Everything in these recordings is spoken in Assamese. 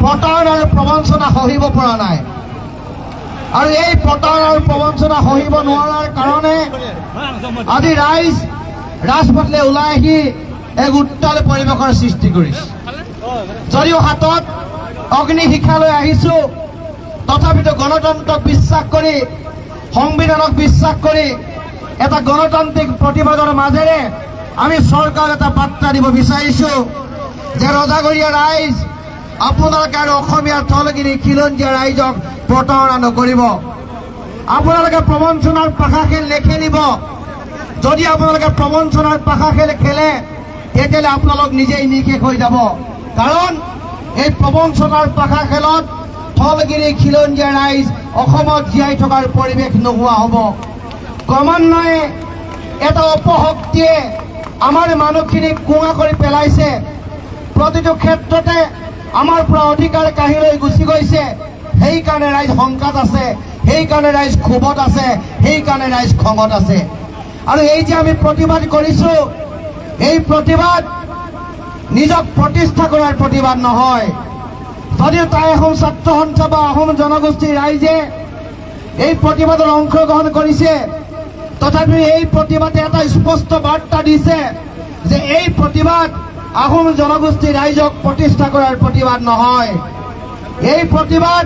প্ৰতাৰণা আৰু প্ৰবঞ্চনা সহিব পৰা নাই আৰু এই প্ৰতাৰণা আৰু প্ৰবঞ্চনা সহিব নোৱাৰাৰ কাৰণে আজি ৰাইজ ৰাজপথলৈ ওলাই আহি এক উত্তাল পৰিৱেশৰ সৃষ্টি কৰিছে যদিও হাতত অগ্নিশিখা লৈ আহিছো তথাপিতো গণতন্ত্ৰক বিশ্বাস কৰি সংবিধানক বিশ্বাস কৰি এটা গণতান্ত্ৰিক প্ৰতিবাদৰ মাজেৰে আমি চৰকাৰ এটা বাৰ্তা দিব বিচাৰিছো যে ৰজাগৰীয়া ৰাইজ আপোনালোকে আৰু অসমীয়া থলগিৰি খিলঞ্জীয়া ৰাইজক প্ৰতাৰণা নকৰিব আপোনালোকে প্ৰবঞ্চনাৰ পাখা খেল নেখেলিব যদি আপোনালোকে প্ৰবঞ্চনাৰ পাখা খেল খেলে তেতিয়াহ'লে আপোনালোক নিজেই নিশেষ হৈ যাব কাৰণ এই প্ৰবঞ্চনাৰ পাখা খেলত থলগিৰি খিলঞ্জীয়া ৰাইজ অসমত জীয়াই থকাৰ পৰিৱেশ নোহোৱা হ'ব ক্ৰমান্বয়ে এটা অপশক্তিয়ে আমাৰ মানুহখিনিক কোঙা কৰি পেলাইছে প্ৰতিটো ক্ষেত্ৰতে আমাৰ পৰা অধিকাৰ কাঢ়ি লৈ গুচি গৈছে সেইকাৰণে ৰাইজ শংকাত আছে সেইকাৰণে ৰাইজ ক্ষোভত আছে সেইকাৰণে ৰাইজ খঙত আছে আৰু এই যে আমি প্ৰতিবাদ কৰিছো এই প্ৰতিবাদ নিজক প্ৰতিষ্ঠা কৰাৰ প্ৰতিবাদ নহয় যদিও তাই আহোম ছাত্ৰ সন্থা বা আহোম জনগোষ্ঠীৰ ৰাইজে এই প্ৰতিবাদত অংশগ্ৰহণ কৰিছে তথাপিও এই প্ৰতিবাদে এটা স্পষ্ট বাৰ্তা দিছে যে এই প্ৰতিবাদ আহোম জনগোষ্ঠীৰ ৰাইজক প্ৰতিষ্ঠা কৰাৰ প্ৰতিবাদ নহয় এই প্ৰতিবাদ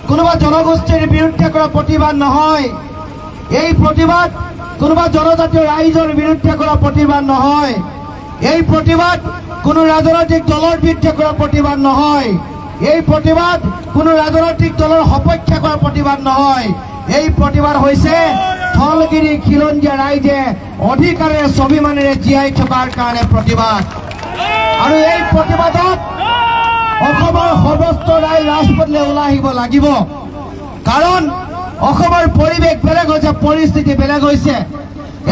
কোনোবা জনগোষ্ঠীৰ বিৰুদ্ধে কৰা প্ৰতিবাদ নহয় এই প্ৰতিবাদ কোনোবা জনজাতীয় ৰাইজৰ বিৰুদ্ধে কৰা প্ৰতিবাদ নহয় এই প্ৰতিবাদ কোনো ৰাজনৈতিক দলৰ বিৰুদ্ধে কৰা প্ৰতিবাদ নহয় এই প্ৰতিবাদ কোনো ৰাজনৈতিক দলৰ সপক্ষে কৰা প্ৰতিবাদ নহয় এই প্ৰতিবাদ হৈছে থলগিৰি খিলঞ্জীয়া ৰাইজে অধিকাৰেৰে স্বাভিমানেৰে জীয়াই থকাৰ কাৰণে প্ৰতিবাদ আৰু এই প্ৰতিবাদত অসমৰ সৰ্বস্ত ৰাইজ ৰাজপথলৈ ওলাই আহিব লাগিব কাৰণ অসমৰ পৰিৱেশ বেলেগ হৈছে পৰিস্থিতি বেলেগ হৈছে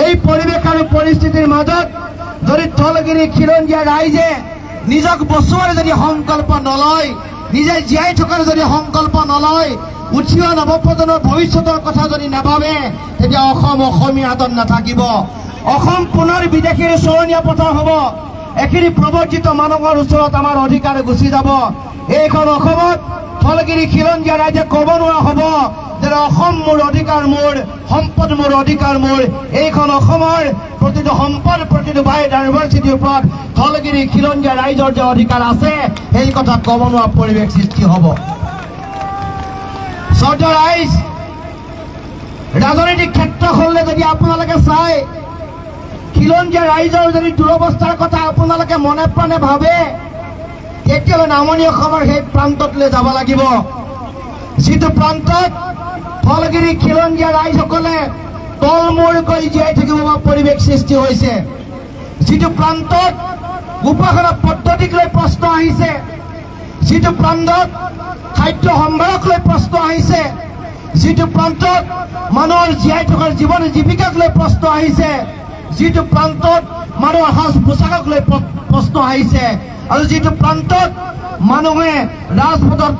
এই পৰিৱেশ আৰু পৰিস্থিতিৰ মাজত যদি থলগিৰি খিলঞ্জীয়া ৰাইজে নিজক বচোৱাৰ যদি সংকল্প নলয় নিজে জীয়াই থকাৰ যদি সংকল্প নলয় উঠি অহা নৱপ্ৰজন্মৰ ভৱিষ্যতৰ কথা যদি নাভাবে তেতিয়া অসম অসমীয়া হাতত নাথাকিব অসম পুনৰ বিদেশীৰ চৰণীয়া পথাৰ হ'ব এখিনি প্ৰৱৰ্জিত মানুহৰ ওচৰত আমাৰ অধিকাৰ গুচি যাব এইখন অসমত থলগিৰি খিলঞ্জীয়া ৰাইজে ক'ব নোৱাৰা হ'ব যে অসম মোৰ অধিকাৰ মোৰ সম্পদ মোৰ অধিকাৰ মোৰ এইখন অসমৰ প্ৰতিটো সম্পদ প্ৰতিটো বায়'ডাইভাৰ্চিটিৰ ওপৰত থলগিৰি খিলঞ্জীয়া ৰাইজৰ যে অধিকাৰ আছে সেই কথা ক'ব নোৱাৰা পৰিৱেশ সৃষ্টি হ'ব শ্ৰদ্ধেয় ৰাইজ ৰাজনৈতিক ক্ষেত্ৰখনলৈ যদি আপোনালোকে চাই খিলঞ্জীয়া ৰাইজৰ যদি দুৰৱস্থাৰ কথা আপোনালোকে মনে প্ৰাণে ভাবে তেতিয়াহ'লে নামনি অসমৰ সেই প্ৰান্তলৈ যাব লাগিব যিটো প্ৰান্তত থলগিৰি খিলঞ্জীয়া ৰাইজসকলে তলমূৰ কৰি জীয়াই থাকিব পৰা পৰিৱেশ সৃষ্টি হৈছে যিটো প্ৰান্তত উপাসনা পদ্ধতিক লৈ প্ৰশ্ন আহিছে যিটো প্ৰান্তত খাদ্য সম্ভাৰক লৈ প্ৰশ্ন আহিছে যিটো প্ৰান্তত মানুহৰ জীয়াই থকাৰ জীৱন জীৱিকাক লৈ প্ৰশ্ন আহিছে যিটো প্ৰান্তত মানুহৰ সাজ পোছাকক লৈ প্ৰশ্ন আহিছে আৰু যিটো প্ৰান্তত মানুহে ৰাজপথত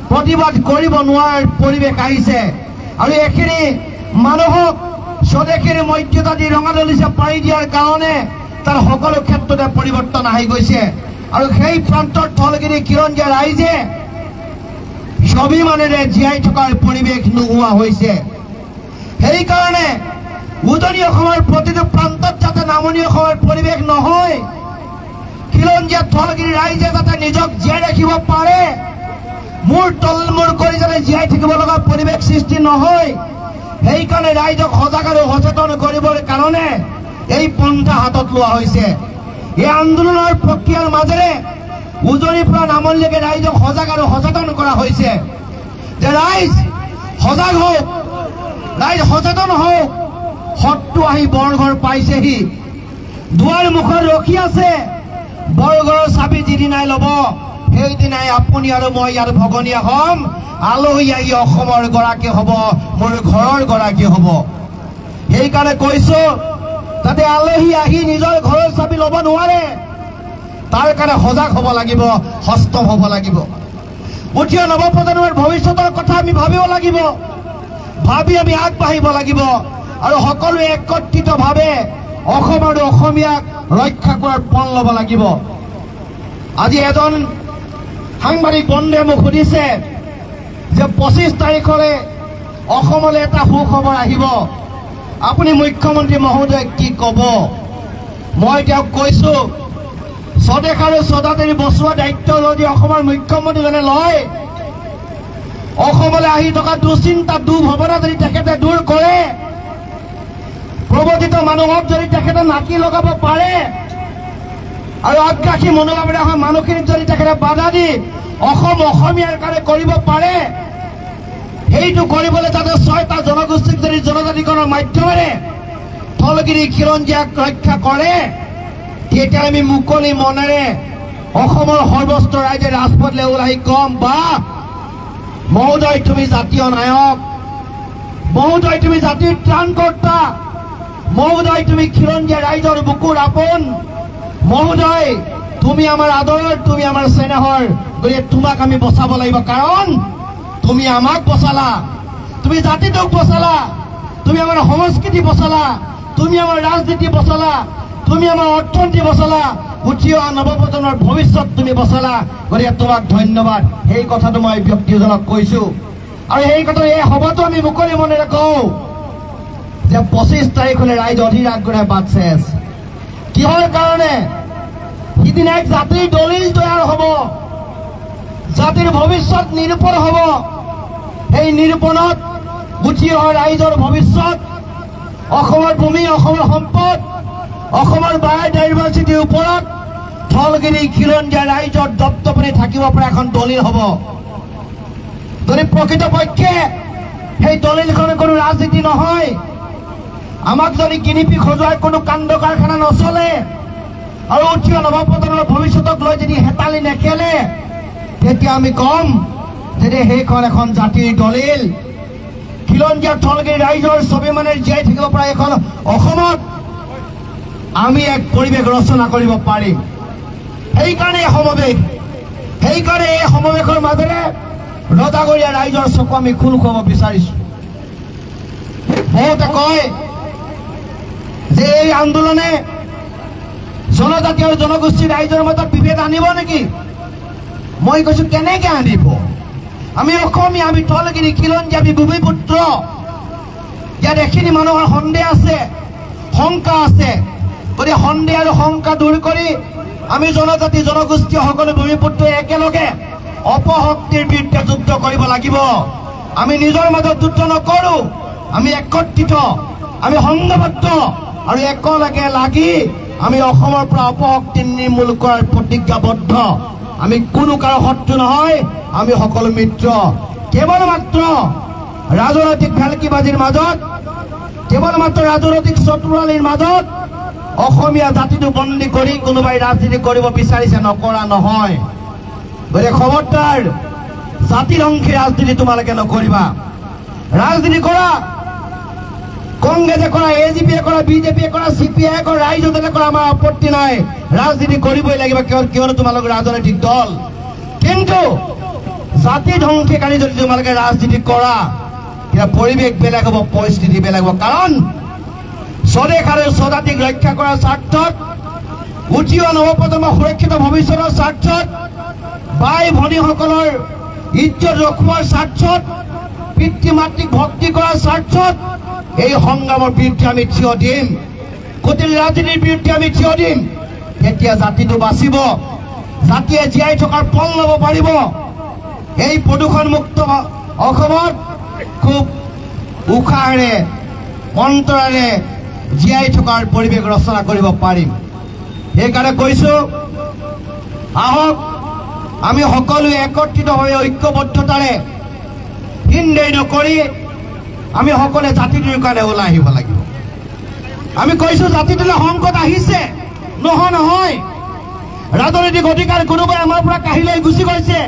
প্ৰতিবাদ কৰিব নোৱাৰাৰ পৰিৱেশ আহিছে আৰু এইখিনি মানুহক স্বদেশীৰ মৰ্যাদা দি ৰঙাদলিচা পাৰি দিয়াৰ কাৰণে তাৰ সকলো ক্ষেত্ৰতে পৰিৱৰ্তন আহি গৈছে আৰু সেই প্ৰান্তৰ থলগিৰি খিলঞ্জীয়া ৰাইজে স্বাভিমানেৰে জীয়াই থকাৰ পৰিৱেশ নোহোৱা হৈছে সেইকাৰণে উজনি অসমৰ প্ৰতিটো প্ৰান্তত যাতে নামনি অসমৰ পৰিৱেশ নহয় খিলঞ্জীয়া থলগিৰি ৰাইজে যাতে নিজক জীয়াই ৰাখিব পাৰে মূৰ তলমূৰ কৰি যাতে জীয়াই থাকিব লগা পৰিৱেশ সৃষ্টি নহয় সেইকাৰণে ৰাইজক সজাগ আৰু সচেতন কৰিবৰ কাৰণে এই পন্থা হাতত লোৱা হৈছে এই আন্দোলনৰ প্ৰক্ৰিয়াৰ মাজেৰে উজনিৰ পৰা নামনিলৈকে ৰাইজক সজাগ আৰু সচেতন কৰা হৈছে যে ৰাইজ সজাগ হওক ৰাইজ সচেতন হওক শত্ৰু আহি বৰঘৰ পাইছেহি দুৱাৰ মুখত ৰখি আছে বৰঘৰৰ চাবি যিদিনাই ল'ব সেইদিনাই আপুনি আৰু মই ইয়াৰ ভগনীয়া হ'ম আলহী আহি অসমৰ গৰাকী হ'ব মোৰ ঘৰৰ গৰাকী হ'ব সেইকাৰণে কৈছো তাতে আলহী আহি নিজৰ ঘৰৰ চাবি ল'ব নোৱাৰে তাৰ কাৰণে সজাগ হ'ব লাগিব সষ্টম হ'ব লাগিব উঠি অহা নৱপ্ৰজন্মৰ ভৱিষ্যতৰ কথা আমি ভাবিব লাগিব ভাবি আমি আগবাঢ়িব লাগিব আৰু সকলোৱে একত্ৰিতভাৱে অসম আৰু অসমীয়াক ৰক্ষা কৰাৰ পণ ল'ব লাগিব আজি এজন সাংবাদিক বন্ধুৱে মোক সুধিছে যে 25 তাৰিখলৈ অসমলৈ এটা সুখবৰ আহিব, আপুনি মুখ্যমন্ত্ৰী মহোদয় কি ক'ব? মই তেওঁক কৈছো, স্বদেশ আৰু স্বজাতিৰ বচোৱা দায়িত্ব যদি অসমৰ মুখ্যমন্ত্ৰীজনে লয়, অসমলৈ আহি থকা দুশ্চিন্তা দুৰ্ভাৱনা যদি তেখেতে দূৰ কৰে, প্ৰৱৰ্তিত মানুহক যদি তেখেতে নাকি লগাব পাৰে আৰু আগ্ৰাসী মনোভাৱেৰে অহা মানুহখিনিক যদি তেখেতে বাধা দি অসমীয়াৰ কাৰণে কৰিব পাৰে, সেইটো কৰিবলৈ যাতে 6টা জনগোষ্ঠীক যদি জনজাতিকৰণৰ মাধ্যমেৰে স্থলগিৰি খিলঞ্জীয়াক ৰক্ষা কৰে, তেতিয়া আমি মুকলি মনেৰে অসমৰ সৰ্বস্ত ৰাইজে ৰাজপথলৈ ওলাই কম, বা মহোদয় তুমি জাতীয় নায়ক, মহোদয় তুমি জাতিৰ ত্ৰাণকৰ্তা, মহোদয় তুমি খিলঞ্জীয়া ৰাইজৰ বুকুৰ আপোন, মহোদয় তুমি আমাৰ আদৰৰ, তুমি আমাৰ স্নেহৰ, গতিকে তোমাক আমি বচাব লাগিব। কাৰণ তুমি আমাক বচালা, তুমি জাতিটোক বচালা, তুমি আমাৰ সংস্কৃতি বচালা, তুমি আমাৰ ৰাজনীতি বচালা, তুমি আমাৰ অৰ্থনীতি বচালা, উঠি অহা নৱপ্ৰজন্মৰ ভৱিষ্যত তুমি বচালা, গতিকে তোমাক ধন্যবাদ। সেই কথাটো মই ব্যক্তিজনক কৈছো। আৰু সেই কথা এই সভাটো আমি মুকলি মনেৰে কওঁ যে 25 তাৰিখলৈ ৰাইজ অধীৰ আগ্ৰহে বাট চাই আছে। কিহৰ কাৰণে? সিদিনা এক জাতিৰ দলিল তৈয়াৰ হ'ব, জাতিৰ ভৱিষ্যত নিৰূপণ হ'ব। সেই নিৰূপণত উঠি অহা ৰাইজৰ ভৱিষ্যত, অসমৰ ভূমি, অসমৰ সম্পদ, অসমৰ বায়'ডাইভাৰ্চিটিৰ ওপৰত স্থলগিৰি খিলঞ্জীয়া ৰাইজৰ দপ্তপানী থাকিব পৰা এখন দলিল হ'ব। যদি প্ৰকৃতপক্ষে সেই দলিলখন কোনো ৰাজনীতি নহয়, আমাক যদি কিনিপি সজোৱাৰ কোনো কাণ্ড কাৰখানা নচলে আৰু উঠি অহা নৱপ্ৰজন্মৰ ভৱিষ্যতক লৈ যদি হেতালি নেখেলে, তেতিয়া আমি কম যে সেইখন এখন জাতিৰ দলিল। খিলঞ্জীয়া স্থলগিৰি ৰাইজৰ স্বাভিমানে জীয়াই থাকিব পৰা এখন অসমত আমি এক পৰিৱেশ ৰচনা কৰিব পাৰিম। সেইকাৰণে এই সমাৱেশৰ মাজেৰে ৰজাগৰীয়া ৰাইজৰ চকু আমি খোল খুৱাব বিচাৰিছো। বহুতে কয় যে এই আন্দোলনে জনজাতি আৰু জনগোষ্ঠীৰ ৰাইজৰ মাজত বিভেদ আনিব নেকি? মই কৈছো, কেনেকে আনিব? আমি অসমীয়া, আমি স্থলগিৰি খিলঞ্জীয়া, আমি ভূমিপুত্ৰ। ইয়াত এখিনি মানুহৰ সন্দেহ আছে, শংকা আছে। গতিকে সন্দেহ আৰু শংকা দূৰ কৰি আমি জনজাতি জনগোষ্ঠী সকলো ভূমিপুত্ৰই একেলগে অপশক্তিৰ বিৰুদ্ধে যুদ্ধ কৰিব লাগিব। আমি নিজৰ মাজত যুদ্ধ নকৰো, আমি একত্ৰিত, আমি সংঘবদ্ধ আৰু একেলগে লাগি আমি অসমৰ পৰা অপশক্তি নিৰ্মূল কৰাৰ প্ৰতিজ্ঞাবদ্ধ। আমি কোনো কাৰো শত্ৰু নহয়, আমি সকলো মিত্ৰ। কেৱল মাত্ৰ ৰাজনৈতিক ভেলকিবাজিৰ মাজত, কেৱল মাত্ৰ ৰাজনৈতিক চতুৰালিৰ মাজত অসমীয়া জাতিটো বন্দী কৰি কোনোবাই ৰাজনীতি কৰিব বিচাৰিছে, নকৰা নহয়। গতিকে খবৰদাৰ, জাতিৰংশী ৰাজনীতি তোমালোকে নকৰিবা। ৰাজনীতি কৰা, কংগ্ৰেছে কৰা, এজিপিয়ে কৰা, বিজেপিয়ে কৰা, চিপিআই কৰা, ৰাইজতে কৰা, আমাৰ আপত্তি নাই। ৰাজনীতি কৰিবই লাগিব, কিয়নো তোমালোক ৰাজনৈতিক দল। কিন্তু জাতি ধ্বংসীকাৰী যদি তোমালোকে ৰাজনীতি কৰা, তেতিয়া পৰিৱেশ বেলেগ হ'ব, পৰিস্থিতি বেলেগ হ'ব। কাৰণ স্বদেশ আৰু স্বজাতিক ৰক্ষা কৰাৰ স্বাৰ্থত, উঠি অহা নৱপ্ৰজন্মৰ সুৰক্ষিত ভৱিষ্যতৰ স্বাৰ্থত, ভাই ভনীসকলৰ ইজ্জত ৰখোৱাৰ স্বাৰ্থত, পিতৃ মাতৃক ভক্তি কৰাৰ স্বাৰ্থত এই সংগ্ৰামৰ বিৰুদ্ধে আমি থিয় দিম। কুটিল ৰাজনীতিৰ বিৰুদ্ধে আমি থিয় দিম। তেতিয়া জাতিটো বাচিব, জাতিয়ে জীয়াই থকাৰ পল ল'ব পাৰিব। এই প্ৰদূষণমুক্ত অসমত খুব উশাহেৰে, অন্তৰেৰে জীয়াই থকাৰ পৰিৱেশ ৰচনা কৰিব পাৰিম। সেইকাৰণে কৈছো, আহক আমি সকলোৱে একত্ৰিতভাৱে ঐক্যবদ্ধতাৰে হিন্দেৰি নকৰি আমি সকলোৱে জাতিটোৰ কাৰণে ওলাই আহিব লাগিব। আমি কৈছো, জাতিটোলৈ সংকট আহিছে, নহয়। ৰাজনৈতিক অধিকাৰ কোনোবাই আমাৰ পৰা কাঢ়ি লৈ গুচি গৈছে,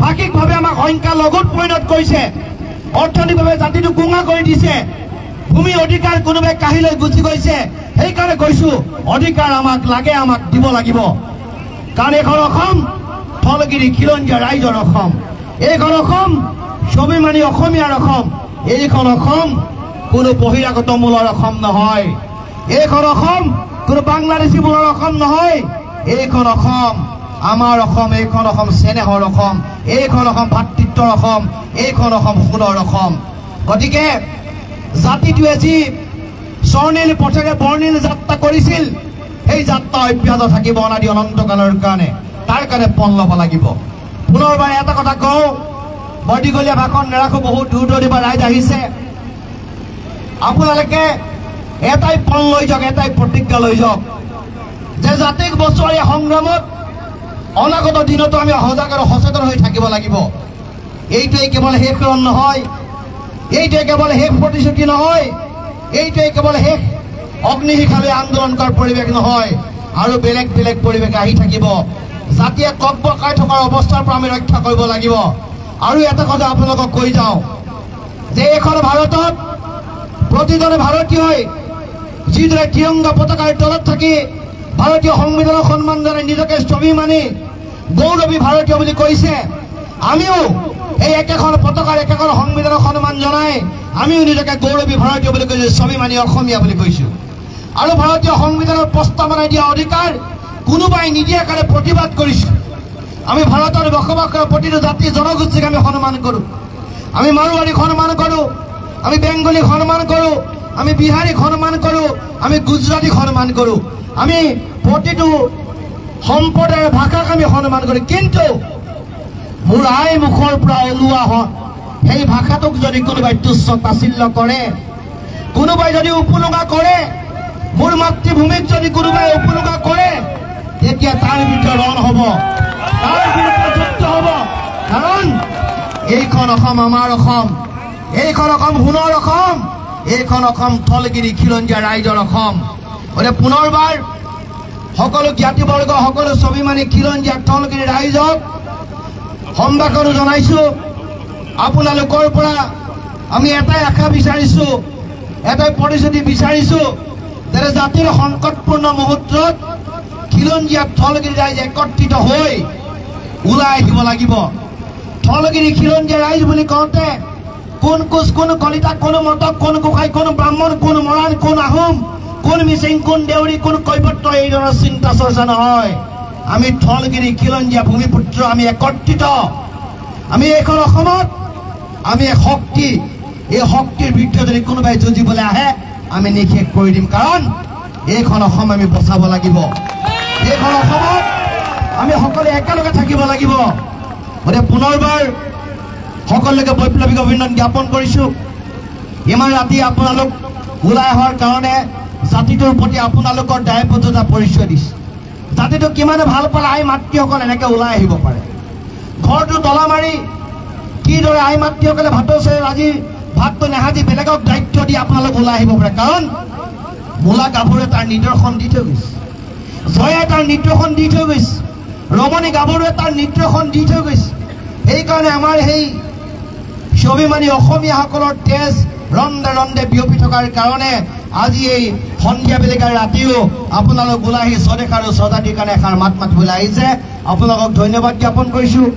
ভাষিকভাৱে আমাক সংখ্যা লঘুত পৰিণত কৰিছে, অৰ্থনৈতিকভাৱে জাতিটো কোঙা কৰি দিছে, ভূমি অধিকাৰ কোনোবাই কাঢ়ি লৈ গুচি গৈছে। সেইকাৰণে কৈছো, অধিকাৰ আমাক লাগে, আমাক দিব লাগিব। কাৰণ এইখন অসম স্থলগিৰি খিলঞ্জীয়া ৰাইজৰ অসম, এইখন অসম স্বাভিমানী অসমীয়াৰ অসম, এইখন অসম কোনো বহিৰাগত মূলৰ অসম নহয়, এইখন অসম কোনো বাংলাদেশী মূলৰ অসম নহয়, এইখন অসম আমাৰ অসম, এইখন অসম চেনেহৰ অসম, এইখন অসম ভাতৃত্বৰ অসম, এইখন অসম সুখৰ অসম। গতিকে জাতিটোৱে যি স্বৰ্ণীল পথেৰে বৰ্ণিল যাত্ৰা কৰিছিল, সেই যাত্ৰা অব্যাহত থাকিব অনাদি অনন্তকালৰ কাৰণে। তাৰ কাৰণে পণ ল'ব লাগিব। পুনৰবাৰ এটা কথা কওঁ, বৰ দীঘলীয়া ভাষণ নাৰাখো, বহুত দূৰ দূৰণিৰ পৰা ৰাইজ আহিছে। আপোনালোকে এটাই পণ লৈ যাওক, এটাই প্ৰতিজ্ঞা লৈ যাওক যে জাতিক বচোৱাৰী সংগ্ৰামত অনাগত দিনতো আমি সজাগ আৰু সচেতন হৈ থাকিব লাগিব। এইটোৱেই কেৱল শেষ ৰণ নহয়, এইটোৱে কেৱল শেষ প্ৰতিশ্ৰুতি নহয়, এইটোৱে কেৱল শেষ অগ্নিশিখালৈ আন্দোলন কৰাৰ পৰিৱেশ নহয়, আৰু বেলেগ বেলেগ পৰিৱেশ আহি থাকিব। জাতিয়ে ককবকাই থকাৰ অৱস্থাৰ পৰা আমি ৰক্ষা কৰিব লাগিব। আৰু এটা কথা আপোনালোকক কৈ যাওঁ যে এইখন ভাৰতত প্ৰতিজন ভাৰতীয়ই যিদৰে ত্ৰিৰংগা পতাকাৰ তলত থাকি ভাৰতীয় সংবিধানক সন্মান জনাই নিজকে স্বাভিমানী গৌৰৱী ভাৰতীয় বুলি কৈছে, আমিও এই একেখন পতাকাৰ একেখন সংবিধানক সন্মান জনাই আমিও নিজকে গৌৰৱী ভাৰতীয় বুলি কৈছোঁ, স্বাভিমানী অসমীয়া বুলি কৈছোঁ। আৰু ভাৰতীয় সংবিধানৰ প্ৰস্তাৱনাই দিয়া অধিকাৰ কোনোবাই নিদিয়াৰ কাৰণে প্ৰতিবাদ কৰিছোঁ। আমি ভাৰতৰ বসবাস কৰা প্ৰতিটো জাতি জনগোষ্ঠীক আমি সন্মান কৰোঁ। আমি মাৰোৱাৰীক সন্মান কৰোঁ, আমি বেংগলীক সন্মান কৰোঁ, আমি বিহাৰীক সন্মান কৰোঁ, আমি গুজৰাটীক সন্মান কৰোঁ, আমি প্ৰতিটো সম্প্ৰদায়ৰ ভাষাক আমি সন্মান কৰোঁ। কিন্তু মোৰ আই মুখৰ পৰা ওলোৱা সেই ভাষাটোক যদি কোনোবাই তুচ্ছ তাচ্ছিল্য কৰে, কোনোবাই যদি উপলুঙা কৰে, মোৰ মাতৃভূমিক যদি কোনোবাই উপলুঙা কৰে, তেতিয়া তাৰ বিৰুদ্ধে ৰণ হ'ব, তাৰ বিৰুদ্ধে যুদ্ধ হ'ব। কাৰণ এইখন অসম আমাৰ অসম, এইখন অসম সোণৰ অসম, এইখন অসম থলগিৰি খিলঞ্জীয়া ৰাইজৰ অসম। গতিকে পুনৰবাৰ সকলো জ্ঞাতিবৰ্গ, সকলো স্বাভিমানী খিলঞ্জীয়া থলগিৰি ৰাইজক সম্ভাষণো জনাইছোঁ। আপোনালোকৰ পৰা আমি এটাই আশা বিচাৰিছোঁ, এটাই প্ৰতিশ্ৰুতি বিচাৰিছোঁ যে জাতিৰ সংকটপূৰ্ণ মুহূৰ্তত খিলঞ্জীয়া থলগিৰি ৰাইজ একত্ৰিত হৈ ওলাই আহিব লাগিব। থলগিৰি খিলঞ্জীয়া ৰাইজ বুলি কওঁতে কোন কোচ, কোন কলিতা, কোন মটক, কোন গোসাঁই, কোন ব্ৰাহ্মণ, কোন মৰাণ, কোন আহোম, কোন মিচিং, কোন দেউৰী, কোন কৈবৰ্ত, এই ধৰণৰ চিন্তা চৰ্চা নহয়। আমি থলগিৰি খিলঞ্জীয়া ভূমিপুত্ৰ, আমি একত্ৰিত। আমি এইখন অসমত আমি শক্তি, এই শক্তিৰ বিৰুদ্ধে যদি কোনোবাই যুঁজিবলৈ আহে আমি নিষেধ কৰি দিম। কাৰণ এইখন অসম আমি বচাব লাগিব, এইখন অসমত আমি সকলোৱে একেলগে থাকিব লাগিব। গতিকে পুনৰবাৰ সকলোকে বৈপ্লৱিক অভিনন্দন জ্ঞাপন কৰিছোঁ। ইমান ৰাতি আপোনালোক ওলাই অহাৰ কাৰণে জাতিটোৰ প্ৰতি আপোনালোকৰ দায়বদ্ধতা পৰিচয় দিছে। জাতিটোক কিমানে ভাল পালে আই মাতৃসকল এনেকৈ ওলাই আহিব পাৰে। ঘৰটো তলা মাৰি কিদৰে আই মাতৃসকলে ভাতৰ চেৰ আজি ভাতটো নেসাজি বেলেগক দায়িত্ব দি আপোনালোক ওলাই আহিব পাৰে। কাৰণ মূলা গাভৰুৱে তাৰ নিদৰ্শন দি থৈ গৈছে, জয়ে তাৰ নিদৰ্শন দি থৈ গৈছে, ৰমণী গাভৰুৱে তাৰ নিদৰ্শন দি থৈ গৈছে। সেইকাৰণে আমাৰ সেই স্বাভিমানী অসমীয়াসকলৰ তেজ ৰন্ধে ৰন্ধে বিয়পি থকাৰ কাৰণে আজি এই সন্ধিয়া বেলিকা ৰাতিও আপোনালোক ওলাই আহি স্বদেশ আৰু স্বজাতিৰ কাৰণে এষাৰ মাত মাতিবলৈ আহিছে। আপোনালোকক ধন্যবাদ জ্ঞাপন কৰিছোঁ,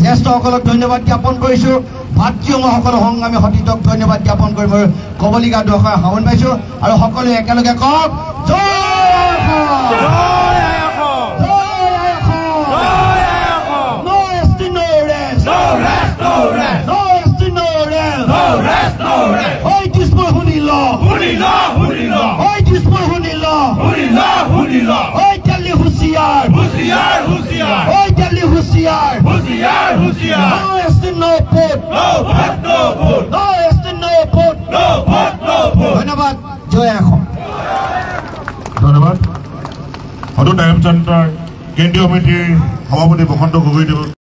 জ্যেষ্ঠসকলক ধন্যবাদ জ্ঞাপন কৰিছোঁ, ভাতৃসকলৰ সংগ্ৰামী সতীৰ্থক ধন্যবাদ জ্ঞাপন কৰি মই কবলিকা দুআষাৰ সামৰণি পাইছোঁ। আৰু সকলোৱে একেলগে কওক জয় আই অসম, জয় আই অসম, জয় আই অসম, জয় আই Assam. No rest, no rest, no rest, no rest, no rest, no rest, no rest, no rest. Oi Dispur শুনিল, শুনিল, শুনিল, oi Dispur শুনিল, শুনিল, শুনিল, oi Delhi হুঁচিয়াৰ, হুঁচিয়াৰ, হুঁচিয়াৰ, oi Delhi হুঁচিয়াৰ, হুঁচিয়াৰ, হুঁচিয়াৰ। No rest, no vote, no vote, no vote, no rest, no vote, no vote, no vote. ধন্যবাদ, জয় অসম। ধন্যবাদ। সদৌ টাইম চেণ্টাৰ কেন্দ্ৰীয় কমিটিৰ সভাপতি বসন্ত গগৈদেৱ।